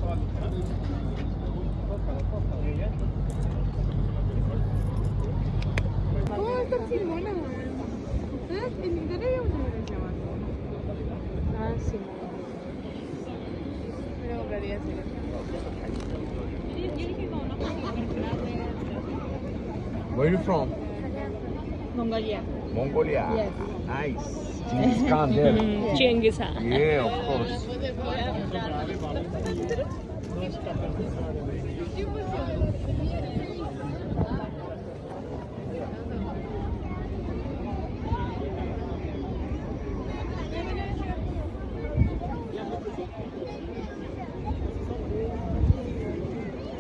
Oh, esta sí mona. En Indonesia no se llama. Ah, sí. Me compraría así. Where are you from? Mongolia. Mongolia. Yes. Nice. Genghis Khan there. Genghis Khan. Yeah, of course.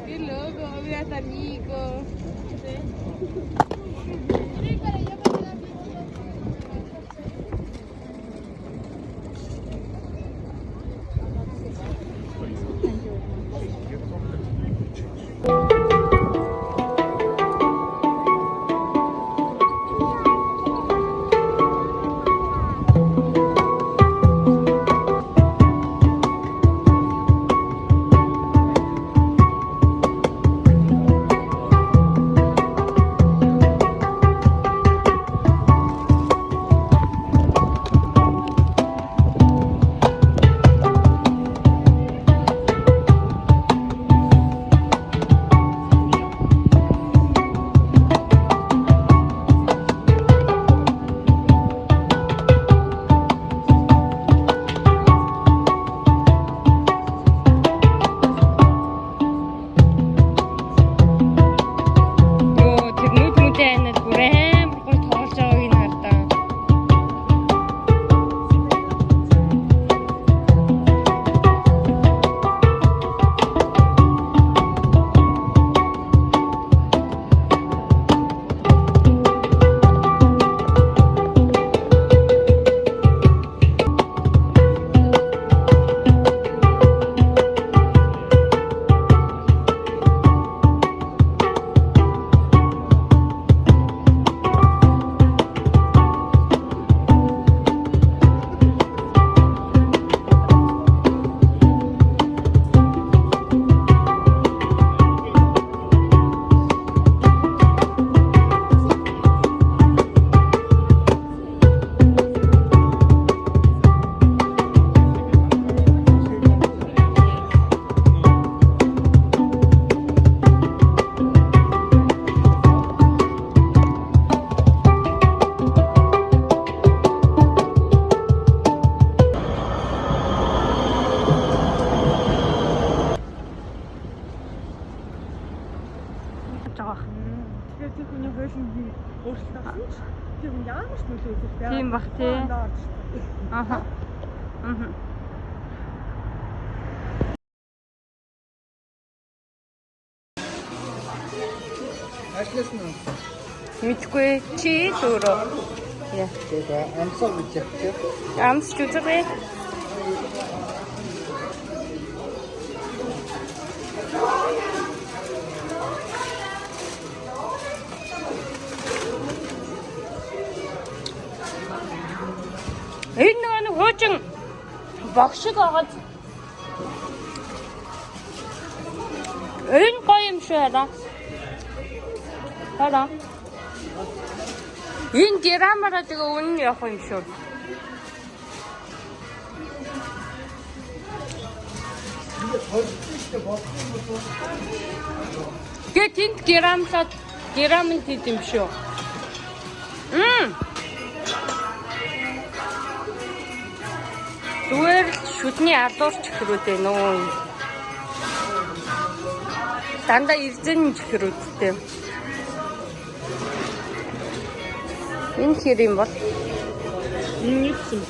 Qué loco, mira hasta Nico. Тэгээд тэр хүний хойшин өөрчлөлт авсан ч тэр хүн ямар ч нөлөө үзэх байгаад. Тийм бах тий. Аха. Мм. Ажлаас нь Мэдгүй чи өөрөө. Яа. тэгээ амсаа гэж явчих. Амс ч үзэхгүй. Энэ нэг хуучин богшиг агаад. Энэ гоё юм шүү хараа. Хараа. Энэ грамаараа тэгээ үнэн явах юм шүү. Тэгээд энд грамм хэд юм шүү. Зүгээр л шүдний алуурч ихрүүд ээ нөө. Дандаа эрзэн ихрүүдтэй. Энэ хэр юм бол? Энэ юм.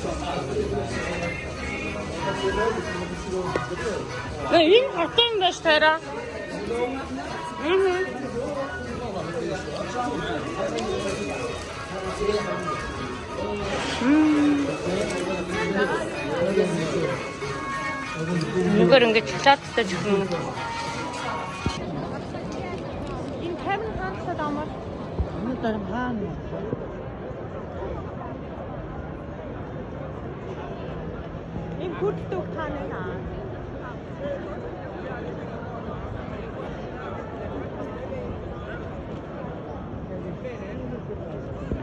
Энэ хатан байж тараа. Нүгээр ингэж шоколадтай жигэн. Энэ камер хаалцаад амар. Энэ дараа хаана? Энэ бүрддэг хаана наа.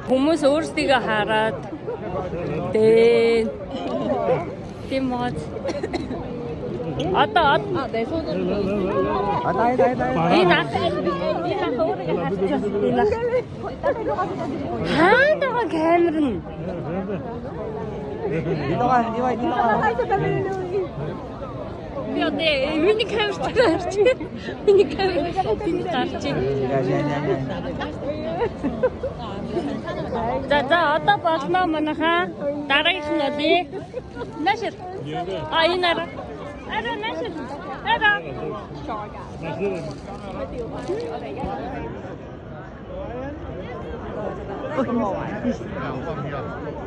Хүмүүс өөрсдийгөө хараад дээ. Тийм мод. Одоо 내 손으로. 이 하다가 камер은 근데 миний камер гарч миний камер гарч за одоо болно манайхаа дараагийнх нь олъё нашир энэ ара нашир ара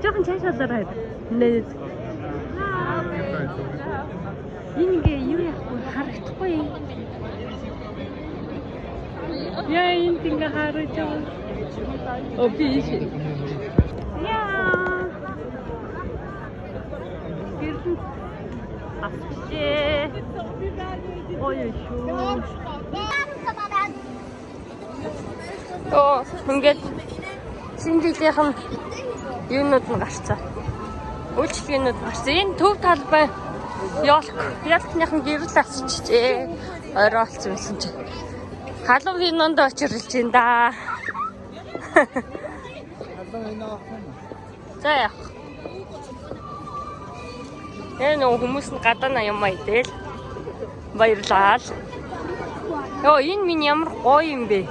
жоохон цаашаалаа нэ 이게 юу яахгүй харагдахгүй. Яа энэ тинга харж байгаа. Обиш. Яа. Гэрэн авчээ. Ой шүү. Оо, ингээд синдилийн юунууд нь гарцаа. Үйлчлэгнүүд гарсан. Энэ төв талбай ялхныхан гэрэл асчжээ. Орой олцсон байсан чи. Халуугийн очирлж ин да. За яах. Энэ хүмүүс нь гадаа юм идэл. Баярлалаа. Йоо энэ минь ямар гоё юм бэ?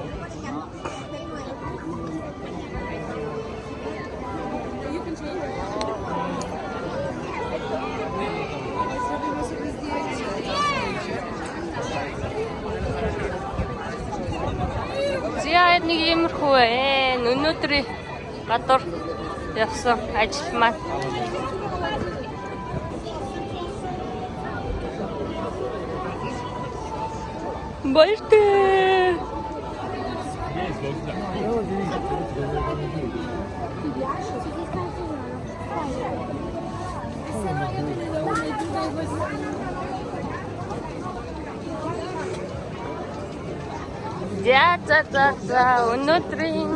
Зяа нэг иймэрхүү өнөөдрийн гадуур явсан ажил маань. Баяртай. За өнөөдрийн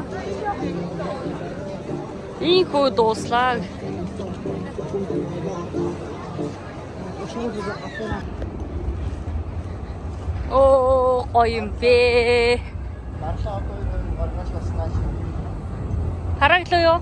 ийхүү дуслаа. Оо гоё юм бэ. Хараглаа юу?